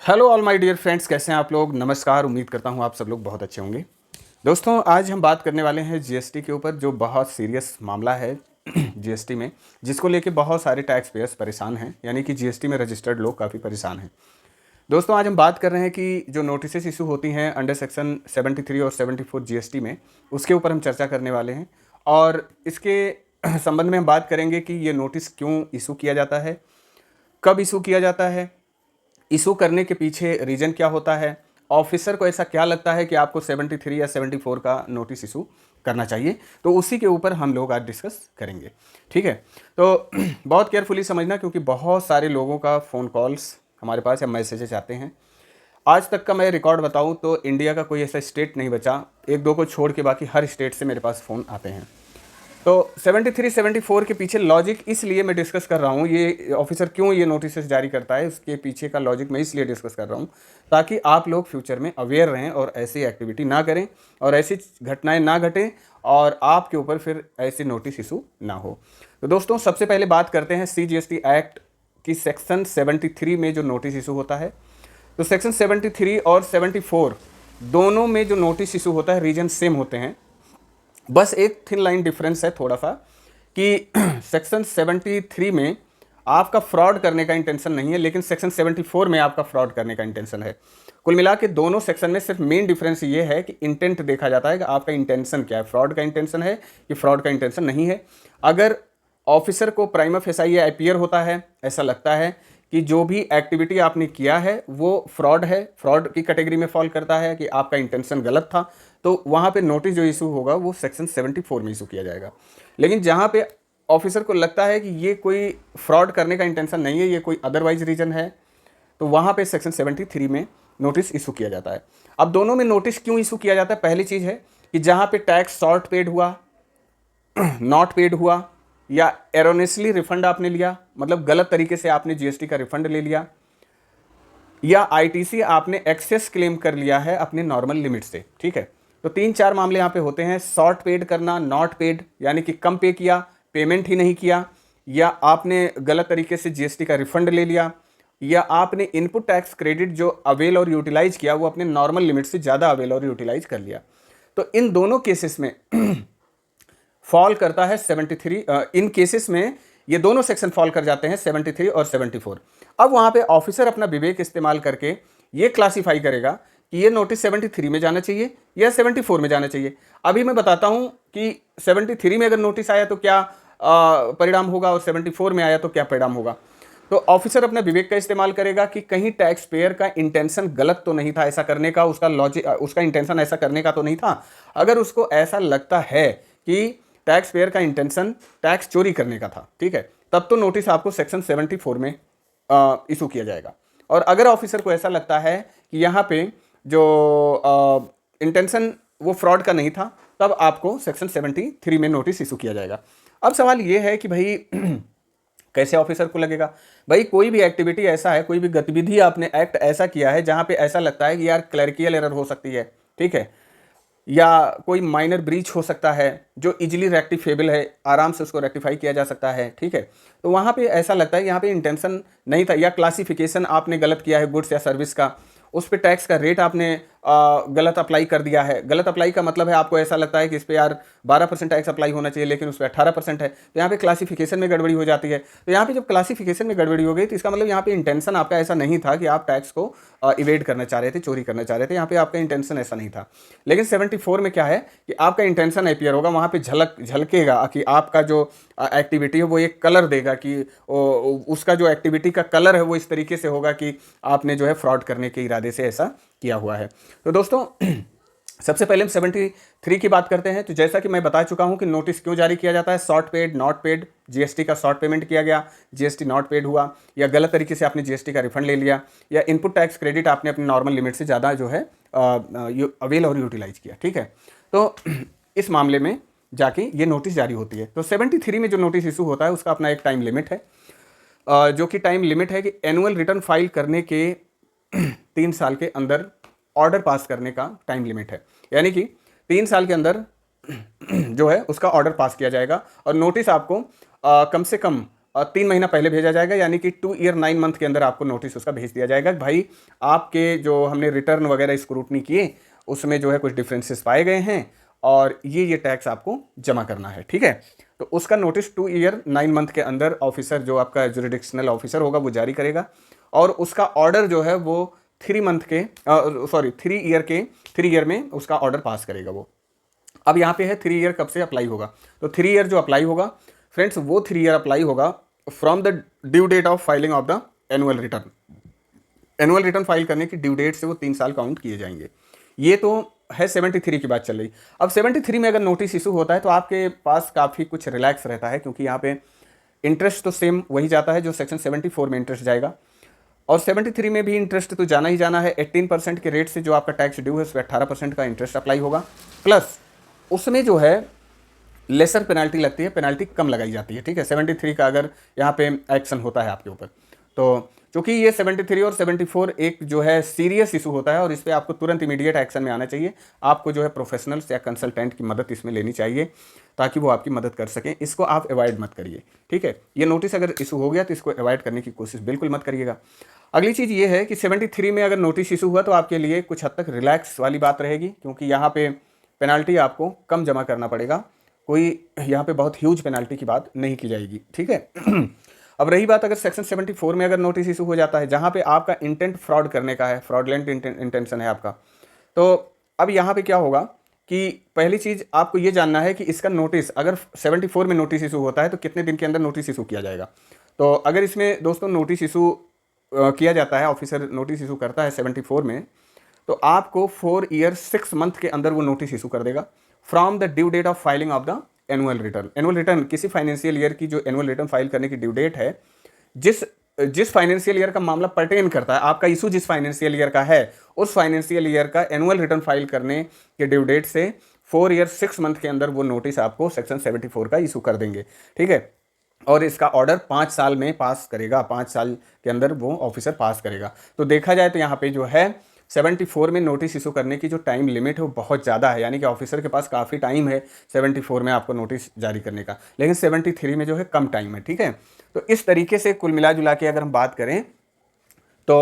Hello all my dear friends, कैसे हैं आप लोग। नमस्कार। उम्मीद करता हूं आप सब लोग बहुत अच्छे होंगे। दोस्तों, आज हम बात करने वाले हैं जीएसटी के ऊपर, जो बहुत सीरियस मामला है जीएसटी में, जिसको लेके बहुत सारे टैक्स पेयर्स परेशान हैं, यानी कि जीएसटी में रजिस्टर्ड लोग काफ़ी परेशान हैं। दोस्तों, आज हम बात कर रहे हैं कि जो नोटिस इशू होती हैं अंडर सेक्शन 73 और 74 जीएसटी में, उसके ऊपर हम चर्चा करने वाले हैं। और इसके संबंध में हम बात करेंगे कि ये नोटिस क्यों इशू किया जाता है, कब इशू किया जाता है, इशू करने के पीछे रीज़न क्या होता है, ऑफिसर को ऐसा क्या लगता है कि आपको 73 या 74 का नोटिस इशू करना चाहिए। तो उसी के ऊपर हम लोग आज डिस्कस करेंगे। ठीक है, तो बहुत केयरफुली समझना, क्योंकि बहुत सारे लोगों का फ़ोन कॉल्स हमारे पास या मैसेजेस आते हैं। आज तक का मैं रिकॉर्ड बताऊं तो इंडिया का कोई ऐसा स्टेट नहीं बचा, एक दो को छोड़ के बाकी हर स्टेट से मेरे पास फ़ोन आते हैं। तो 73 74 के पीछे लॉजिक इसलिए मैं डिस्कस कर रहा हूँ, ये ऑफिसर क्यों ये नोटिस जारी करता है, उसके पीछे का लॉजिक मैं इसलिए डिस्कस कर रहा हूँ ताकि आप लोग फ्यूचर में अवेयर रहें और ऐसी एक्टिविटी ना करें और ऐसी घटनाएं ना घटें और आपके ऊपर फिर ऐसे नोटिस इशू ना हो। तो दोस्तों, सबसे पहले बात करते हैं CGST एक्ट की सेक्शन 73 में जो नोटिस इशू होता है। तो सेक्शन 73 और 74 दोनों में जो नोटिस इशू होता है रीजन सेम होते हैं, बस एक थिन लाइन डिफरेंस है थोड़ा सा कि सेक्शन 73 में आपका फ्रॉड करने का इंटेंशन नहीं है, लेकिन सेक्शन 74 में आपका फ्रॉड करने का इंटेंशन है। कुल मिला के दोनों सेक्शन में सिर्फ मेन डिफरेंस ये है कि इंटेंट देखा जाता है कि आपका इंटेंशन क्या है, फ्रॉड का इंटेंशन है कि फ्रॉड का इंटेंशन नहीं है। अगर ऑफिसर को प्राइमा फेसाई या अपीयर होता है, ऐसा लगता है कि जो भी एक्टिविटी आपने किया है वो फ्रॉड है, फ्रॉड की कैटेगरी में फॉल करता है, कि आपका इंटेंशन गलत था, तो वहाँ पे नोटिस जो इशू होगा वो सेक्शन 74 में इशू किया जाएगा। लेकिन जहाँ पे ऑफिसर को लगता है कि ये कोई फ्रॉड करने का इंटेंशन नहीं है, ये कोई अदरवाइज रीजन है, तो वहाँ पे सेक्शन 73 में नोटिस इशू किया जाता है। अब दोनों में नोटिस क्यों इशू किया जाता है? पहली चीज़ है कि जहाँ पे टैक्स शॉर्ट पेड हुआ, नॉट पेड हुआ, या एरोनेसली रिफंड आपने लिया, मतलब गलत तरीके से आपने जीएसटी का रिफंड ले लिया, या आईटीसी आपने एक्सेस क्लेम कर लिया है अपने नॉर्मल लिमिट से। ठीक है, तो 3-4 मामले यहाँ पे होते हैं। शॉर्ट पेड करना, नॉट पेड यानी कि कम पे किया, पेमेंट ही नहीं किया, या आपने गलत तरीके से जीएसटी का रिफंड ले लिया, या आपने इनपुट टैक्स क्रेडिट जो अवेल और यूटिलाइज किया वो अपने नॉर्मल लिमिट से ज़्यादा अवेल और यूटिलाइज कर लिया। तो इन दोनों केसेस में फॉल करता है 73। इन केसेस में ये दोनों सेक्शन फॉल कर जाते हैं 73 और 74। अब वहाँ पे ऑफिसर अपना विवेक इस्तेमाल करके ये क्लासिफाई करेगा कि ये नोटिस 73 में जाना चाहिए या 74 में जाना चाहिए। अभी मैं बताता हूँ कि 73 में अगर नोटिस आया तो क्या परिणाम होगा और 74 में आया तो क्या परिणाम होगा। तो ऑफिसर अपने विवेक का इस्तेमाल करेगा कि कहीं टैक्स पेयर का इंटेंशन गलत तो नहीं था ऐसा करने का, उसका लॉजिक, उसका इंटेंशन ऐसा करने का तो नहीं था। अगर उसको ऐसा लगता है कि टैक्स पेयर का इंटेंशन टैक्स चोरी करने का था, ठीक है, तब तो नोटिस आपको सेक्शन 74 में इशू किया जाएगा। और अगर ऑफिसर को ऐसा लगता है कि यहाँ पे जो इंटेंशन वो फ्रॉड का नहीं था, तब आपको सेक्शन 73 में नोटिस इशू किया जाएगा। अब सवाल ये है कि भाई कैसे ऑफिसर को लगेगा? भाई कोई भी एक्टिविटी ऐसा है, कोई भी गतिविधि आपने एक्ट ऐसा किया है जहाँ पे ऐसा लगता है कि यार क्लरिकल एरर हो सकती है, ठीक है, या कोई माइनर ब्रीच हो सकता है जो इजीली रेक्टिफेबल है, आराम से उसको रेक्टिफाई किया जा सकता है, ठीक है, तो वहाँ पे ऐसा लगता है यहाँ पे इंटेंशन नहीं था, या क्लासिफिकेशन आपने गलत किया है गुड्स या सर्विस का, उस पर टैक्स का रेट आपने गलत अप्लाई कर दिया है। गलत अप्लाई का मतलब है आपको ऐसा लगता है कि इस पर यार 12% टैक्स अप्लाई होना चाहिए लेकिन उस पर 18% है, तो यहाँ पे क्लासिफिकेशन में गड़बड़ी हो जाती है। तो यहाँ पे जब क्लासिफिकेशन में गड़बड़ी हो गई तो इसका मतलब यहाँ पे इंटेंशन आपका ऐसा नहीं था कि आप टैक्स को इवेड करना चाह रहे थे, चोरी करना चाह रहे थे, यहाँ पे आपका इंटेंशन ऐसा नहीं था। लेकिन 74 में क्या है कि आपका इंटेंशन अपीयर होगा, वहाँ पे झलकेगा कि आपका जो एक्टिविटी है वो एक कलर देगा कि उसका जो एक्टिविटी का कलर है वो इस तरीके से होगा कि आपने जो है फ्रॉड करने के इरादे से ऐसा किया हुआ है। तो दोस्तों सबसे पहले हम 73 की बात करते हैं। तो जैसा कि मैं बता चुका हूं कि नोटिस क्यों जारी किया जाता है, short paid, not paid, GST का शॉर्ट पेमेंट किया गया, जीएसटी नॉट पेड हुआ, या गलत तरीके से आपने जीएसटी का रिफंड ले लिया, या इनपुट टैक्स क्रेडिट आपने अपने नॉर्मल लिमिट से ज़्यादा जो है अवेल और यूटिलाइज किया, ठीक है। तो इस मामले में जाके ये नोटिस जारी होती है। तो 73 में जो नोटिस इशू होता है उसका अपना एक टाइम लिमिट है, जो कि टाइम लिमिट है कि एनुअल रिटर्न फाइल करने के 3 साल के अंदर ऑर्डर पास करने का टाइम लिमिट है, यानी कि 3 साल के अंदर जो है उसका ऑर्डर पास किया जाएगा और नोटिस आपको कम से कम 3 महीना पहले भेजा जाएगा, यानी कि 2 ईयर 9 मंथ के अंदर आपको नोटिस उसका भेज दिया जाएगा। भाई आपके जो हमने रिटर्न वगैरह स्क्रूटनी किए उसमें जो है कुछ डिफरेंसेस पाए गए हैं और ये टैक्स आपको जमा करना है, ठीक है। तो उसका नोटिस 2 ईयर 9 मंथ के अंदर ऑफिसर जो आपका जुरिडिक्शनल ऑफिसर होगा वो जारी करेगा और उसका ऑर्डर जो है वो 3 ईयर में उसका ऑर्डर पास करेगा वो। अब यहाँ पे है 3 ईयर कब से अप्लाई होगा, तो 3 ईयर जो अप्लाई होगा फ्रेंड्स, वो 3 ईयर अप्लाई होगा from the due date of filing of the annual return. Annual return file करने की ड्यू डेट से वो 3 साल काउंट किए जाएंगे। ये तो है 73 की बात चल रही। अब 73 में अगर नोटिस इशू होता है तो आपके पास काफ़ी कुछ रिलैक्स रहता है, क्योंकि यहाँ पे इंटरेस्ट तो सेम वही जाता है जो सेक्शन 74 में इंटरेस्ट जाएगा, और 73 में भी इंटरेस्ट तो जाना ही जाना है। 18% के रेट से जो आपका टैक्स ड्यू है उस पर 18% का इंटरेस्ट अप्लाई होगा, प्लस उसमें जो है लेसर पेनाल्टी लगती है, पेनाल्टी कम लगाई जाती है, ठीक है। 73 का अगर यहाँ पे एक्शन होता है आपके ऊपर, तो चूँकि ये 73 और 74 एक जो है सीरियस इशू होता है और इस पर आपको तुरंत इमीडिएट एक्शन में आना चाहिए। आपको जो है प्रोफेशनल्स या कंसल्टेंट की मदद इसमें लेनी चाहिए ताकि वो आपकी मदद कर सकें। इसको आप अवॉइड मत करिए, ठीक है। ये नोटिस अगर इशू हो गया तो इसको अवॉइड करने की कोशिश बिल्कुल मत करिएगा। अगली चीज़ ये है कि 73 में अगर नोटिस इशू हुआ तो आपके लिए कुछ हद तक रिलैक्स वाली बात रहेगी, क्योंकि यहाँ पे पेनाल्टी आपको कम जमा करना पड़ेगा, कोई यहाँ पे बहुत ह्यूज पेनाल्टी की बात नहीं की जाएगी, ठीक है। अब रही बात अगर सेक्शन 74 में अगर नोटिस इशू हो जाता है जहाँ पे आपका इंटेंट फ्रॉड करने का है, फ्रॉडलेंट इंटेंशन है आपका, तो अब यहाँ पे क्या होगा कि पहली चीज़ आपको ये जानना है कि इसका नोटिस अगर 74 में नोटिस इशू होता है तो कितने दिन के अंदर नोटिस इशू किया जाएगा। तो अगर इसमें दोस्तों नोटिस इशू किया जाता है, ऑफिसर नोटिस इशू करता है 74 में, तो आपको 4 ईयर 6 मंथ के अंदर वो नोटिस इशू कर देगा from the due date of filing of the annual return. Annual return किसी फाइनेंशियल ईयर की जो एनुअल रिटर्न फाइल करने की ड्यू डेट है, जिस फाइनेंशियल ईयर का मामला पर्टेन करता है, आपका इशू जिस फाइनेंशियल ईयर का है उस फाइनेंशियल ईयर का एनुअल रिटर्न फाइल करने के ड्यू डेट से 4 ईयर 6 मंथ के अंदर वो नोटिस आपको सेक्शन 74 का इशू कर देंगे, ठीक है। और इसका ऑर्डर 5 साल में पास करेगा, 5 साल के अंदर वो ऑफिसर पास करेगा। तो देखा जाए तो यहाँ पे जो है 74 में नोटिस इशू करने की जो टाइम लिमिट है वो बहुत ज़्यादा है, यानी कि ऑफिसर के पास काफ़ी टाइम है 74 में आपको नोटिस जारी करने का, लेकिन 73 में जो है कम टाइम है, ठीक है। तो इस तरीके से कुल मिला जुला के अगर हम बात करें तो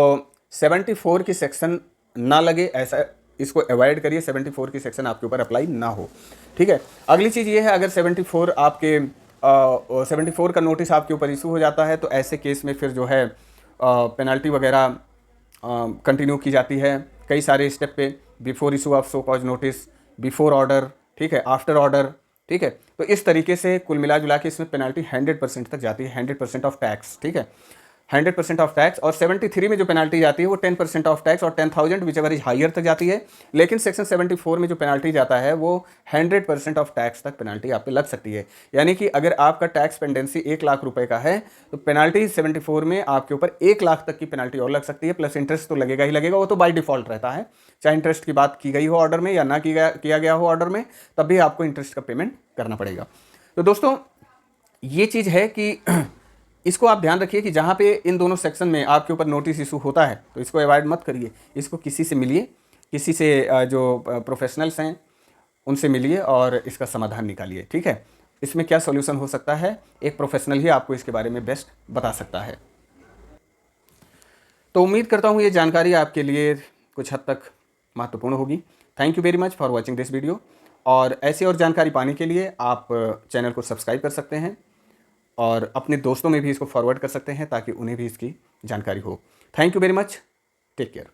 74 की सेक्शन ना लगे, ऐसा इसको अवॉइड करिए, 74 की सेक्शन आपके ऊपर अप्लाई ना हो, ठीक है। अगली चीज़ ये है, अगर 74 आपके 74 का नोटिस आपके ऊपर इशू हो जाता है तो ऐसे केस में फिर जो है पेनल्टी वगैरह कंटिन्यू की जाती है कई सारे स्टेप पे, before issue of show cause notice, before order, ठीक है, आफ्टर ऑर्डर, ठीक है। तो इस तरीके से कुल मिला जुला के इसमें पेनल्टी 100% तक जाती है, 100% ऑफ टैक्स, ठीक है, 100% ऑफ टैक्स। और 73 में जो पेनल्टी जाती है वो 10% ऑफ टैक्स और 10,000 विच एवर इज हायर तक जाती है, लेकिन सेक्शन 74 में जो पेनल्टी जाता है वो 100% ऑफ टैक्स तक पेनल्टी आप पे लग सकती है। यानी कि अगर आपका टैक्स पेंडेंसी 1 लाख रुपए का है तो पेनल्टी 74 में आपके ऊपर 1 लाख तक की पेनल्टी और लग सकती है, प्लस इंटरेस्ट तो लगेगा ही लगेगा, वो तो बाई डिफॉल्ट रहता है, चाहे इंटरेस्ट की बात की गई हो ऑर्डर में या ना किया गया हो ऑर्डर में, तब भी आपको इंटरेस्ट का पेमेंट करना पड़ेगा। तो दोस्तों ये चीज़ है कि इसको आप ध्यान रखिए कि जहाँ पे इन दोनों सेक्शन में आपके ऊपर नोटिस इशू होता है तो इसको अवॉइड मत करिए, इसको किसी से मिलिए, किसी से जो प्रोफेशनल्स हैं उनसे मिलिए और इसका समाधान निकालिए, ठीक है। इसमें क्या सॉल्यूशन हो सकता है, एक प्रोफेशनल ही आपको इसके बारे में बेस्ट बता सकता है। तो उम्मीद करता हूँ ये जानकारी आपके लिए कुछ हद तक महत्वपूर्ण होगी। Thank you very much for watching this video, और ऐसी और जानकारी पाने के लिए आप चैनल को सब्सक्राइब कर सकते हैं और अपने दोस्तों में भी इसको फॉरवर्ड कर सकते हैं ताकि उन्हें भी इसकी जानकारी हो। Thank you very much, take care.